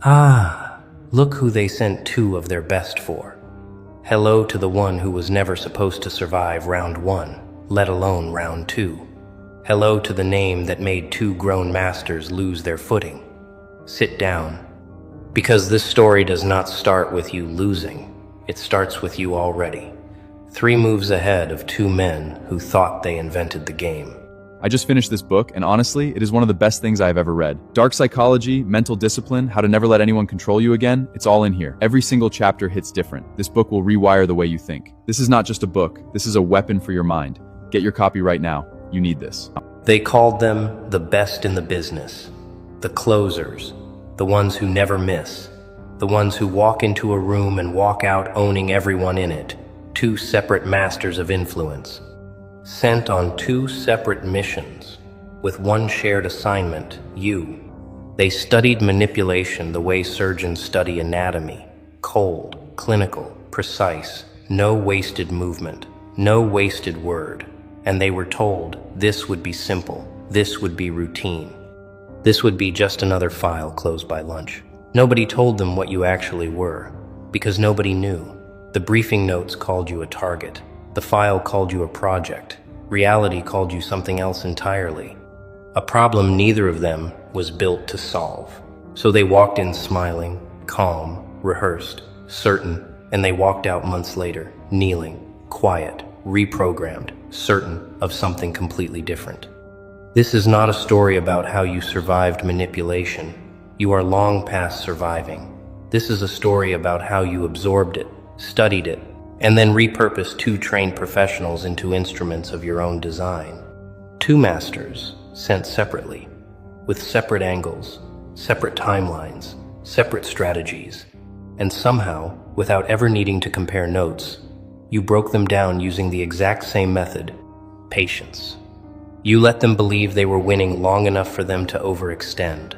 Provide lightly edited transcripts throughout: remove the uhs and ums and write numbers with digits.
Ah, look who they sent two of their best for. Hello to the one who was never supposed to survive round one, let alone round two. Hello to the name that made two grown masters lose their footing. Sit down. Because this story does not start with you losing, it starts with you already. 3 moves ahead of 2 men who thought they invented the game. I just finished this book, and honestly, it is one of the best things I have ever read. Dark psychology, mental discipline, how to never let anyone control you again, it's all in here. Every single chapter hits different. This book will rewire the way you think. This is not just a book, this is a weapon for your mind. Get your copy right now. You need this. They called them the best in the business, the closers, the ones who never miss, the ones who walk into a room and walk out owning everyone in it, 2 separate masters of influence. Sent on 2 separate missions, with one shared assignment, you. They studied manipulation the way surgeons study anatomy, cold, clinical, precise, no wasted movement, no wasted word. And they were told this would be simple, this would be routine. This would be just another file closed by lunch. Nobody told them what you actually were, because nobody knew. The briefing notes called you a target. The file called you a project. Reality called you something else entirely. A problem neither of them was built to solve. So they walked in smiling, calm, rehearsed, certain, and they walked out months later, kneeling, quiet, reprogrammed, certain of something completely different. This is not a story about how you survived manipulation. You are long past surviving. This is a story about how you absorbed it, studied it, and then repurposed 2 trained professionals into instruments of your own design. 2 masters, sent separately, with separate angles, separate timelines, separate strategies, and somehow, without ever needing to compare notes, you broke them down using the exact same method, patience. You let them believe they were winning long enough for them to overextend,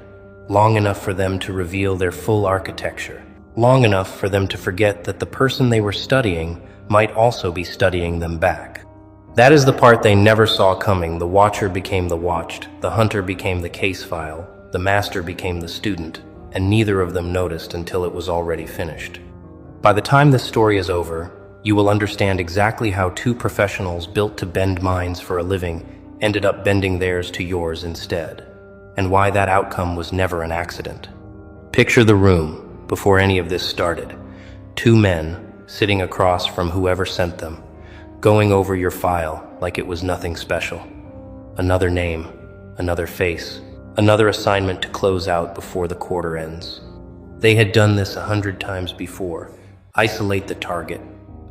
long enough for them to reveal their full architecture, long enough for them to forget that the person they were studying might also be studying them back. That is the part they never saw coming. The watcher became the watched, the hunter became the case file, the master became the student, and neither of them noticed until it was already finished. By the time this story is over, you will understand exactly how 2 professionals built to bend minds for a living ended up bending theirs to yours instead, and why that outcome was never an accident. Picture the room before any of this started. 2 men sitting across from whoever sent them, going over your file like it was nothing special. Another name, another face, another assignment to close out before the quarter ends. They had done this 100 times before. Isolate the target,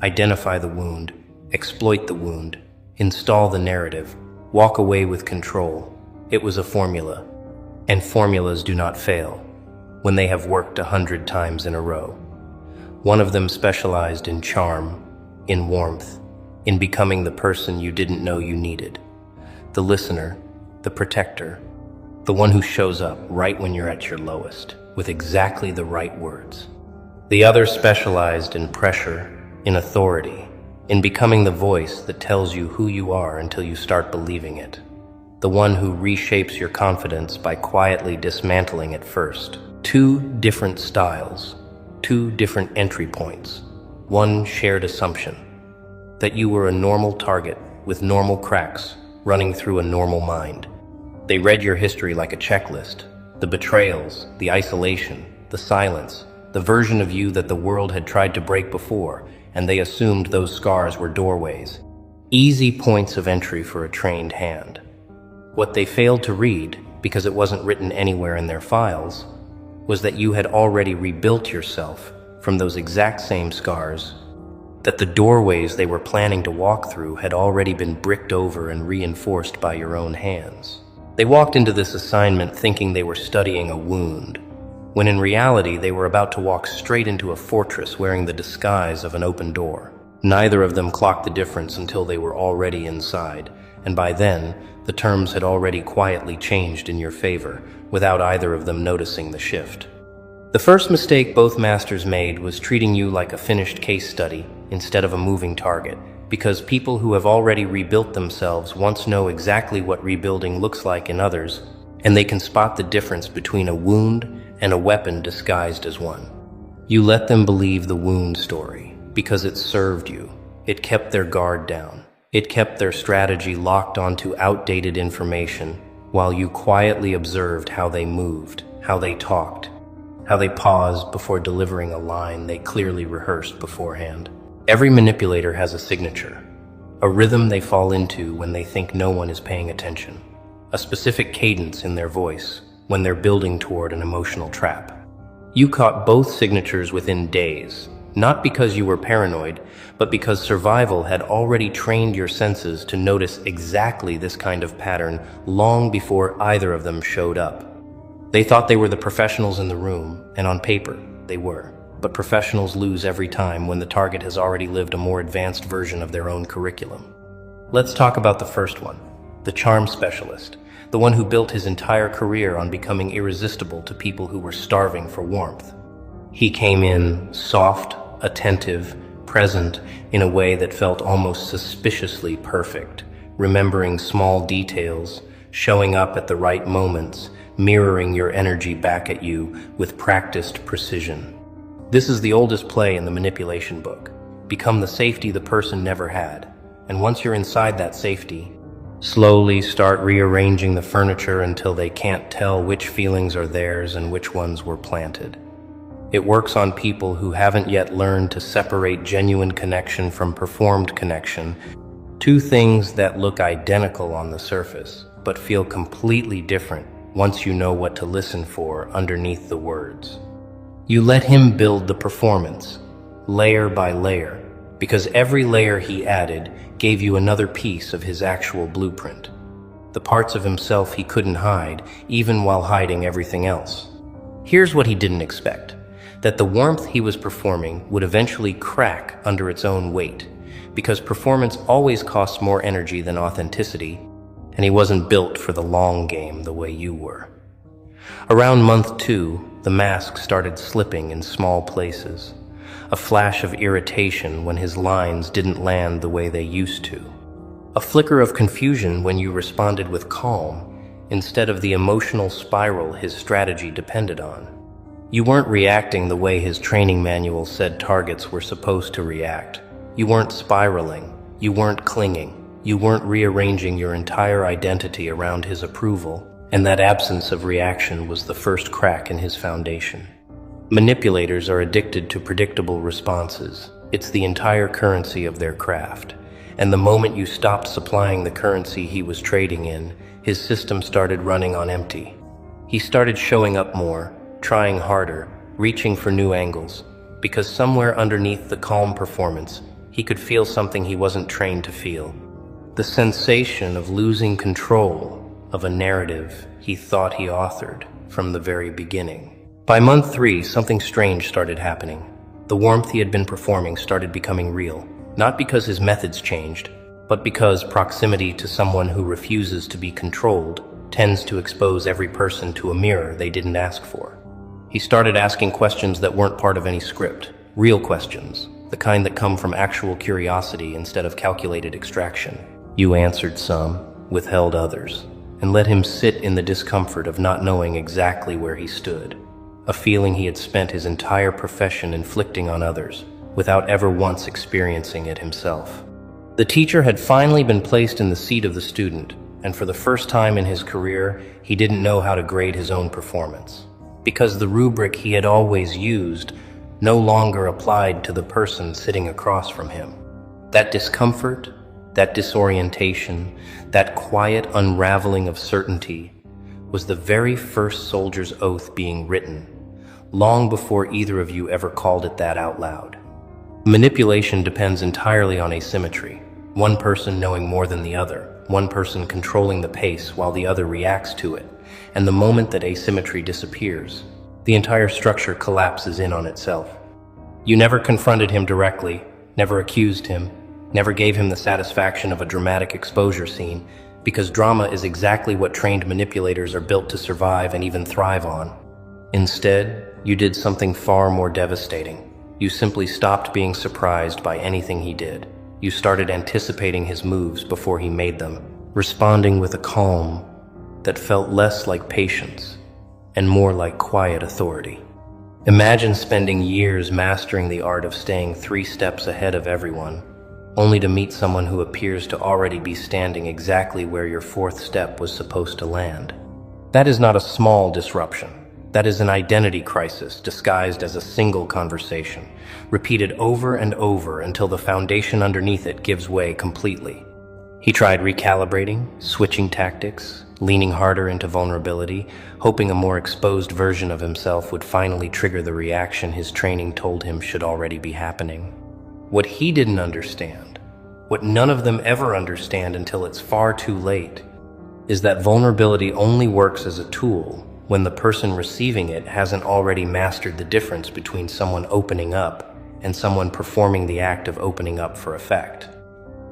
identify the wound, exploit the wound, install the narrative, walk away with control. It was a formula, and formulas do not fail when they have worked 100 times in a row. One of them specialized in charm, in warmth, in becoming the person you didn't know you needed. The listener, the protector, the one who shows up right when you're at your lowest, with exactly the right words. The other specialized in pressure, in authority, in becoming the voice that tells you who you are until you start believing it. The one who reshapes your confidence by quietly dismantling it first. 2 different styles, 2 different entry points, one shared assumption, that you were a normal target with normal cracks running through a normal mind. They read your history like a checklist, the betrayals, the isolation, the silence, the version of you that the world had tried to break before, and they assumed those scars were doorways. Easy points of entry for a trained hand. What they failed to read, because it wasn't written anywhere in their files, was that you had already rebuilt yourself from those exact same scars, that the doorways they were planning to walk through had already been bricked over and reinforced by your own hands. They walked into this assignment thinking they were studying a wound, when in reality they were about to walk straight into a fortress wearing the disguise of an open door. Neither of them clocked the difference until they were already inside, and by then, the terms had already quietly changed in your favor, without either of them noticing the shift. The first mistake both masters made was treating you like a finished case study instead of a moving target, because people who have already rebuilt themselves once know exactly what rebuilding looks like in others, and they can spot the difference between a wound and a weapon disguised as one. You let them believe the wound story because it served you. It kept their guard down. It kept their strategy locked onto outdated information while you quietly observed how they moved, how they talked, how they paused before delivering a line they clearly rehearsed beforehand. Every manipulator has a signature, a rhythm they fall into when they think no one is paying attention, a specific cadence in their voice when they're building toward an emotional trap. You caught both signatures within days, not because you were paranoid, but because survival had already trained your senses to notice exactly this kind of pattern long before either of them showed up. They thought they were the professionals in the room, and on paper, they were. But professionals lose every time when the target has already lived a more advanced version of their own curriculum. Let's talk about the first one, the charm specialist, the one who built his entire career on becoming irresistible to people who were starving for warmth. He came in soft, attentive, present in a way that felt almost suspiciously perfect, remembering small details, showing up at the right moments, mirroring your energy back at you with practiced precision. This is the oldest play in the manipulation book. Become the safety the person never had. And once you're inside that safety, slowly start rearranging the furniture until they can't tell which feelings are theirs and which ones were planted. It works on people who haven't yet learned to separate genuine connection from performed connection, two things that look identical on the surface, but feel completely different once you know what to listen for underneath the words. You let him build the performance, layer by layer, because every layer he added gave you another piece of his actual blueprint, the parts of himself he couldn't hide, even while hiding everything else. Here's what he didn't expect: that the warmth he was performing would eventually crack under its own weight, because performance always costs more energy than authenticity, and he wasn't built for the long game the way you were. Around month 2, the mask started slipping in small places, a flash of irritation when his lines didn't land the way they used to, a flicker of confusion when you responded with calm instead of the emotional spiral his strategy depended on. You weren't reacting the way his training manual said targets were supposed to react. You weren't spiraling. You weren't clinging. You weren't rearranging your entire identity around his approval, and that absence of reaction was the first crack in his foundation. Manipulators are addicted to predictable responses. It's the entire currency of their craft. And the moment you stopped supplying the currency he was trading in, his system started running on empty. He started showing up more, trying harder, reaching for new angles, because somewhere underneath the calm performance, he could feel something he wasn't trained to feel. The sensation of losing control of a narrative he thought he authored from the very beginning. By month 3, something strange started happening. The warmth he had been performing started becoming real, not because his methods changed, but because proximity to someone who refuses to be controlled tends to expose every person to a mirror they didn't ask for. He started asking questions that weren't part of any script, real questions, the kind that come from actual curiosity instead of calculated extraction. You answered some, withheld others, and let him sit in the discomfort of not knowing exactly where he stood, a feeling he had spent his entire profession inflicting on others, without ever once experiencing it himself. The teacher had finally been placed in the seat of the student, and for the first time in his career, he didn't know how to grade his own performance, because the rubric he had always used no longer applied to the person sitting across from him. That discomfort, that disorientation, that quiet unraveling of certainty was the very first soldier's oath being written, long before either of you ever called it that out loud. Manipulation depends entirely on asymmetry, one person knowing more than the other, one person controlling the pace while the other reacts to it, and the moment that asymmetry disappears, the entire structure collapses in on itself. You never confronted him directly, never accused him, never gave him the satisfaction of a dramatic exposure scene, because drama is exactly what trained manipulators are built to survive and even thrive on. Instead, you did something far more devastating. You simply stopped being surprised by anything he did. You started anticipating his moves before he made them, responding with a calm, that felt less like patience and more like quiet authority. Imagine spending years mastering the art of staying 3 steps ahead of everyone, only to meet someone who appears to already be standing exactly where your 4th step was supposed to land. That is not a small disruption. That is an identity crisis disguised as a single conversation, repeated over and over until the foundation underneath it gives way completely. He tried recalibrating, switching tactics, leaning harder into vulnerability, hoping a more exposed version of himself would finally trigger the reaction his training told him should already be happening. What he didn't understand, what none of them ever understand until it's far too late, is that vulnerability only works as a tool when the person receiving it hasn't already mastered the difference between someone opening up and someone performing the act of opening up for effect.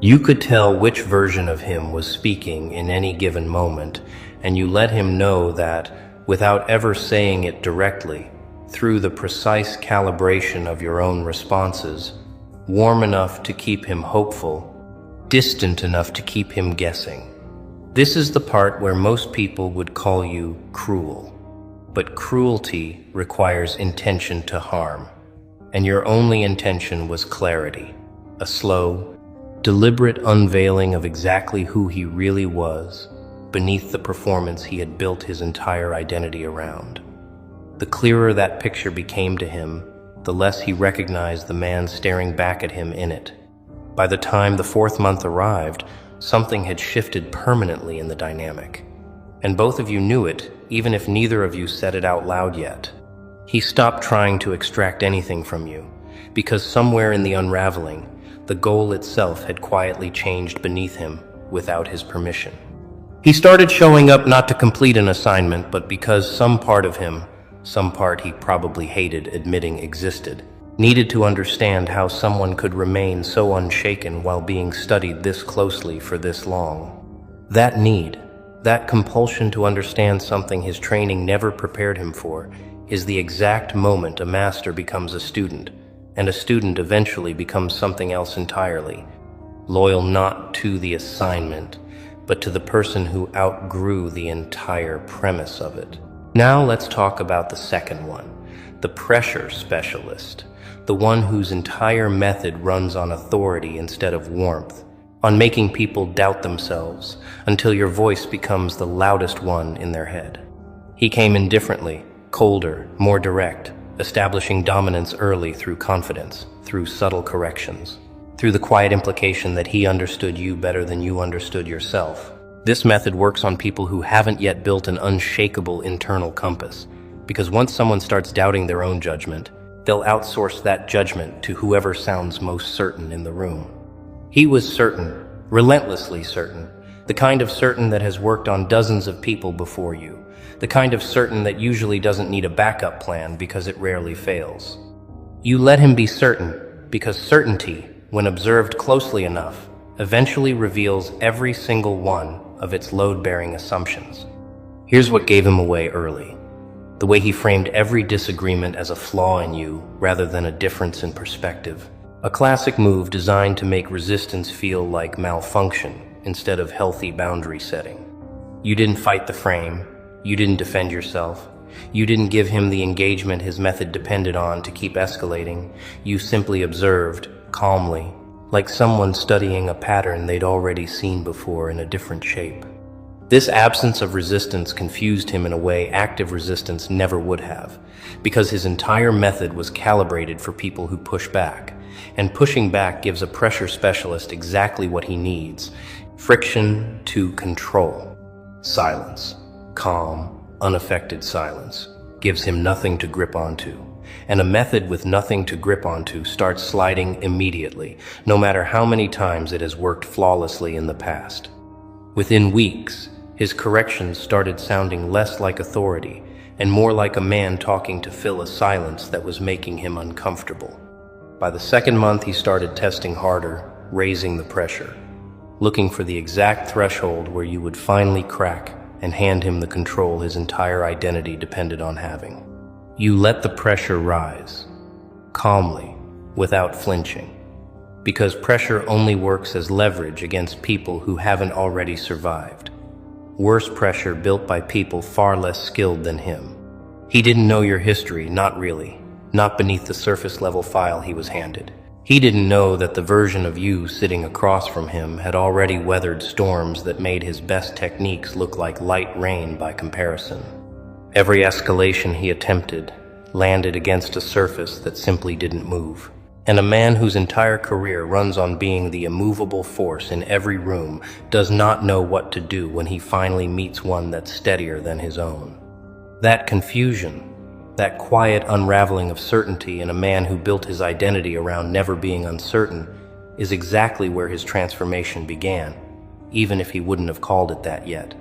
You could tell which version of him was speaking in any given moment, and you let him know that, without ever saying it directly, through the precise calibration of your own responses, warm enough to keep him hopeful, distant enough to keep him guessing. This is the part where most people would call you cruel. But cruelty requires intention to harm, and your only intention was clarity, a slow, deliberate unveiling of exactly who he really was beneath the performance he had built his entire identity around. The clearer that picture became to him, the less he recognized the man staring back at him in it. By the time the 4th month arrived, something had shifted permanently in the dynamic. And both of you knew it, even if neither of you said it out loud yet. He stopped trying to extract anything from you, because somewhere in the unraveling, the goal itself had quietly changed beneath him without his permission. He started showing up not to complete an assignment, but because some part of him, some part he probably hated admitting existed, needed to understand how someone could remain so unshaken while being studied this closely for this long. That need, that compulsion to understand something his training never prepared him for, is the exact moment a master becomes a student, and a student eventually becomes something else entirely, loyal not to the assignment, but to the person who outgrew the entire premise of it. Now let's talk about the second one, the pressure specialist, the one whose entire method runs on authority instead of warmth, on making people doubt themselves until your voice becomes the loudest one in their head. He came in differently, colder, more direct, establishing dominance early through confidence, through subtle corrections, through the quiet implication that he understood you better than you understood yourself. This method works on people who haven't yet built an unshakable internal compass, because once someone starts doubting their own judgment, they'll outsource that judgment to whoever sounds most certain in the room. He was certain, relentlessly certain, the kind of certain that has worked on dozens of people before you, the kind of certain that usually doesn't need a backup plan because it rarely fails. You let him be certain because certainty, when observed closely enough, eventually reveals every single one of its load-bearing assumptions. Here's what gave him away early: the way he framed every disagreement as a flaw in you rather than a difference in perspective. A classic move designed to make resistance feel like malfunction instead of healthy boundary setting. You didn't fight the frame, you didn't defend yourself, you didn't give him the engagement his method depended on to keep escalating. You simply observed, calmly, like someone studying a pattern they'd already seen before in a different shape. This absence of resistance confused him in a way active resistance never would have, because his entire method was calibrated for people who push back, and pushing back gives a pressure specialist exactly what he needs: friction to control. Silence, calm, unaffected silence, gives him nothing to grip onto. And a method with nothing to grip onto starts sliding immediately, no matter how many times it has worked flawlessly in the past. Within weeks, his corrections started sounding less like authority and more like a man talking to fill a silence that was making him uncomfortable. By the second month, he started testing harder, raising the pressure, looking for the exact threshold where you would finally crack and hand him the control his entire identity depended on having. You let the pressure rise, calmly, without flinching, because pressure only works as leverage against people who haven't already survived. Worse pressure built by people far less skilled than him. He didn't know your history, not really. Not beneath the surface level file he was handed. He didn't know that the version of you sitting across from him had already weathered storms that made his best techniques look like light rain by comparison. Every escalation he attempted landed against a surface that simply didn't move. And a man whose entire career runs on being the immovable force in every room does not know what to do when he finally meets one that's steadier than his own. That confusion, that quiet unraveling of certainty in a man who built his identity around never being uncertain, is exactly where his transformation began, even if he wouldn't have called it that yet.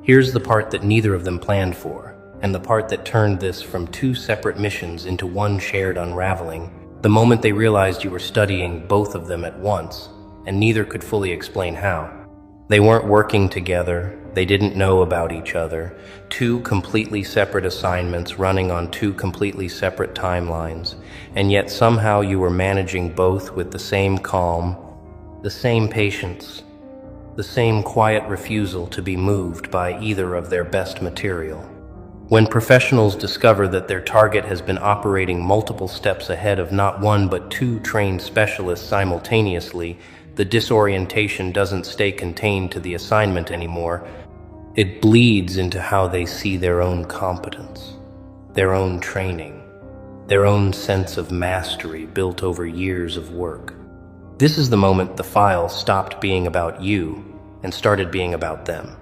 Here's the part that neither of them planned for, and the part that turned this from two separate missions into one shared unraveling. The moment they realized you were studying both of them at once, and neither could fully explain how. They weren't working together, they didn't know about each other. Two completely separate assignments running on two completely separate timelines, and yet somehow you were managing both with the same calm, the same patience, the same quiet refusal to be moved by either of their best material. When professionals discover that their target has been operating multiple steps ahead of not one but two trained specialists simultaneously, the disorientation doesn't stay contained to the assignment anymore. It bleeds into how they see their own competence, their own training, their own sense of mastery built over years of work. This is the moment the file stopped being about you and started being about them.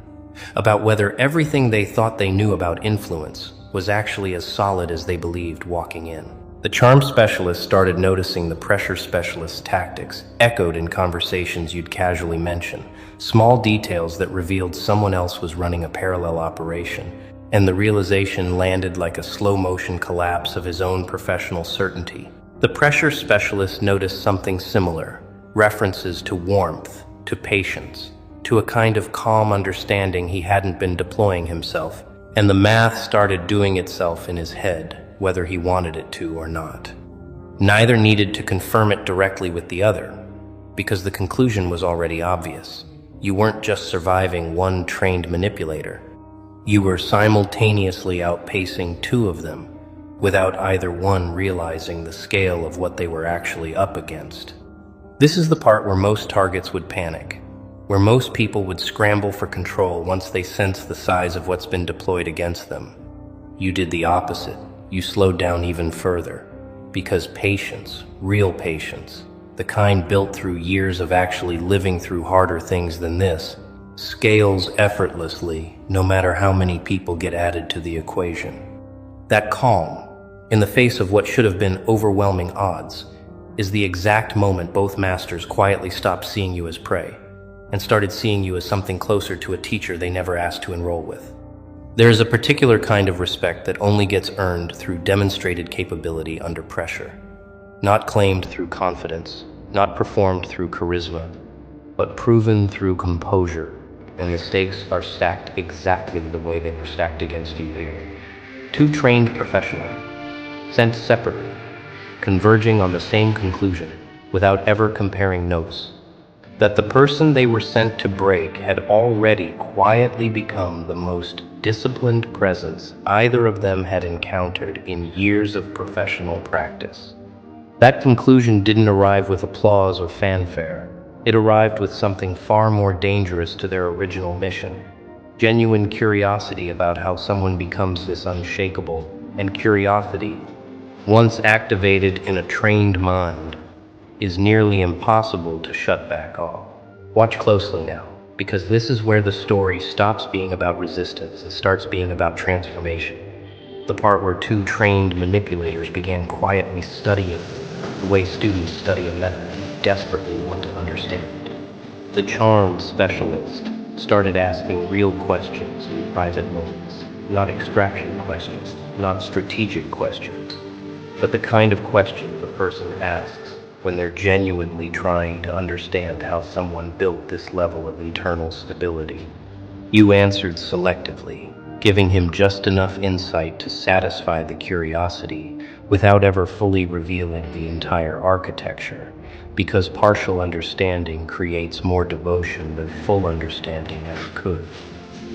About whether everything they thought they knew about influence was actually as solid as they believed walking in. The charm specialist started noticing the pressure specialist's tactics echoed in conversations you'd casually mention, small details that revealed someone else was running a parallel operation, and the realization landed like a slow-motion collapse of his own professional certainty. The pressure specialist noticed something similar, references to warmth, to patience, to a kind of calm understanding he hadn't been deploying himself, and the math started doing itself in his head, whether he wanted it to or not. Neither needed to confirm it directly with the other, because the conclusion was already obvious. You weren't just surviving one trained manipulator. You were simultaneously outpacing two of them, without either one realizing the scale of what they were actually up against. This is the part where most targets would panic, where most people would scramble for control once they sensed the size of what's been deployed against them. You did the opposite. You slowed down even further, because patience, real patience, the kind built through years of actually living through harder things than this, scales effortlessly no matter how many people get added to the equation. That calm, in the face of what should have been overwhelming odds, is the exact moment both masters quietly stopped seeing you as prey and started seeing you as something closer to a teacher they never asked to enroll with. There is a particular kind of respect that only gets earned through demonstrated capability under pressure, not claimed through confidence, not performed through charisma, but proven through composure, and the stakes are stacked exactly the way they were stacked against you here. Two trained professionals, sent separately, converging on the same conclusion, without ever comparing notes, that the person they were sent to break had already quietly become the most disciplined presence either of them had encountered in years of professional practice. That conclusion didn't arrive with applause or fanfare. It arrived with something far more dangerous to their original mission. Genuine curiosity about how someone becomes this unshakable, and curiosity, once activated in a trained mind, is nearly impossible to shut back off. Watch closely now, because this is where the story stops being about resistance and starts being about transformation. The part where two trained manipulators began quietly studying the way students study a method they desperately want to understand. The charm specialist started asking real questions in private moments, not extraction questions, not strategic questions, but the kind of questions a person asks when they're genuinely trying to understand how someone built this level of internal stability. You answered selectively, giving him just enough insight to satisfy the curiosity without ever fully revealing the entire architecture, because partial understanding creates more devotion than full understanding ever could.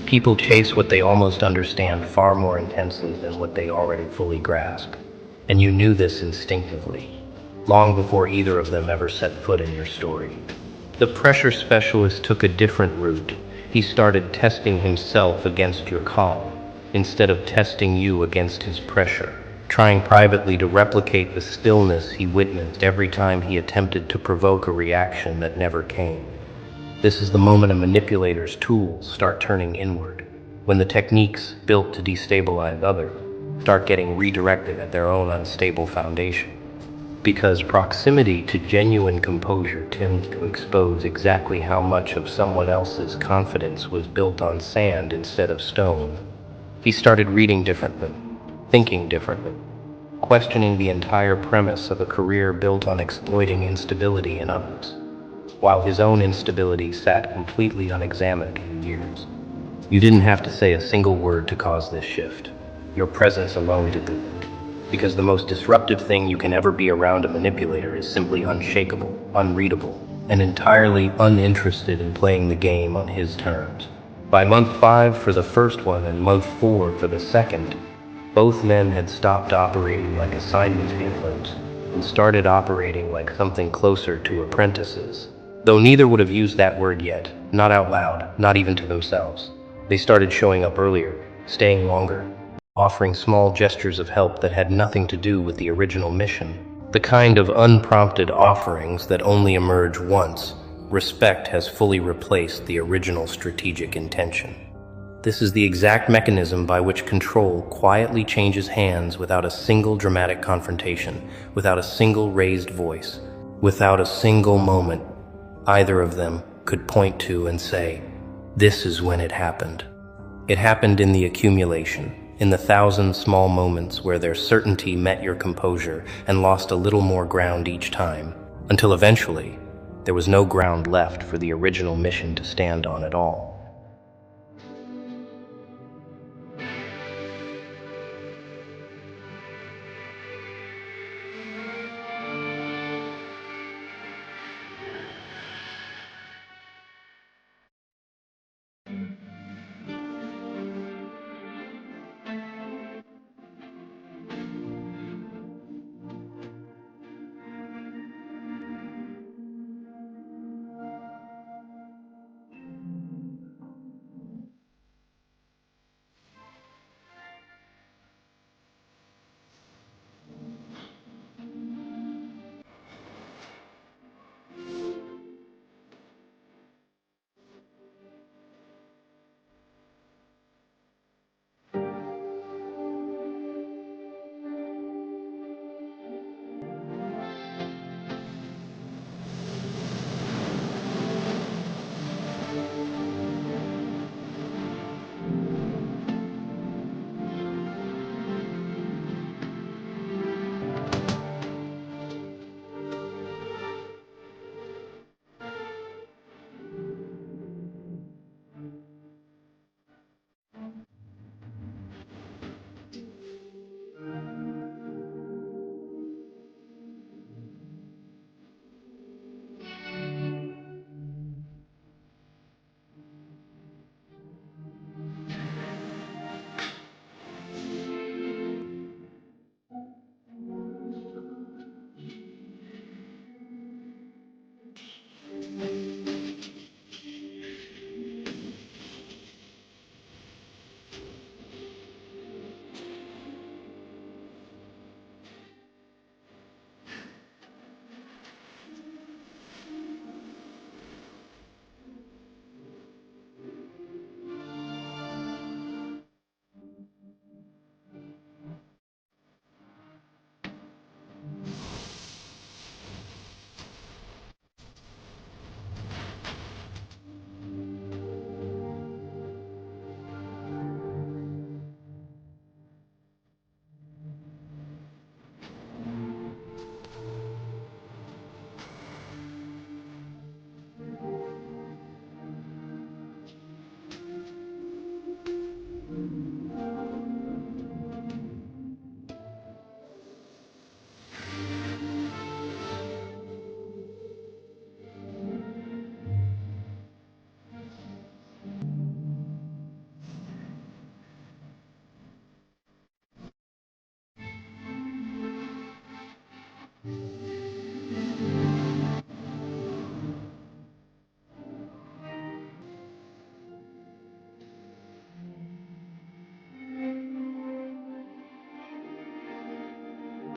People chase what they almost understand far more intensely than what they already fully grasp. And you knew this instinctively, long before either of them ever set foot in your story. The pressure specialist took a different route. He started testing himself against your calm, instead of testing you against his pressure, trying privately to replicate the stillness he witnessed every time he attempted to provoke a reaction that never came. This is the moment a manipulator's tools start turning inward, when the techniques built to destabilize others start getting redirected at their own unstable foundation. Because proximity to genuine composure tends to expose exactly how much of someone else's confidence was built on sand instead of stone. He started reading differently, thinking differently, questioning the entire premise of a career built on exploiting instability in others, while his own instability sat completely unexamined for years. You didn't have to say a single word to cause this shift. Your presence alone did it. Because the most disruptive thing you can ever be around a manipulator is simply unshakable, unreadable, and entirely uninterested in playing the game on his terms. By month 5 for the first one and month 4 for the second, both men had stopped operating like assignment handlers and started operating like something closer to apprentices. Though neither would have used that word yet, not out loud, not even to themselves. They started showing up earlier, staying longer, offering small gestures of help that had nothing to do with the original mission. The kind of unprompted offerings that only emerge once respect has fully replaced the original strategic intention. This is the exact mechanism by which control quietly changes hands without a single dramatic confrontation, without a single raised voice, without a single moment either of them could point to and say, "This is when it happened." It happened in the accumulation, in the 1,000 small moments where their certainty met your composure and lost a little more ground each time, until eventually there was no ground left for the original mission to stand on at all.